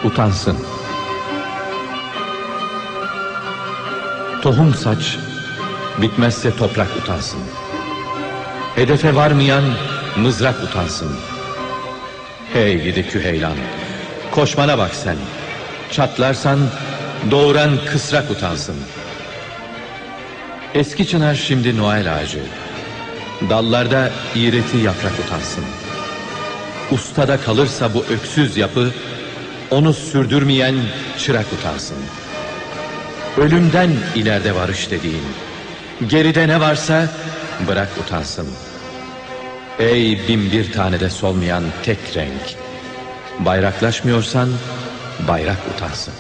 utansın. Tohum saç, bitmezse toprak utansın. Hedefe varmayan mızrak utansın. Hey gidi Küheylan, koşmana bak sen. Çatlarsan doğuran kısrak utansın. Eski çınar şimdi Noel ağacı. Dallarda iğreti yaprak utansın. Ustada kalırsa bu öksüz yapı, onu sürdürmeyen çırak utansın. Ölümden ileride varış dediğin, geride ne varsa bırak utansın. Ey bin bir tane de solmayan tek renk, bayraklaşmıyorsan bayrak utansın.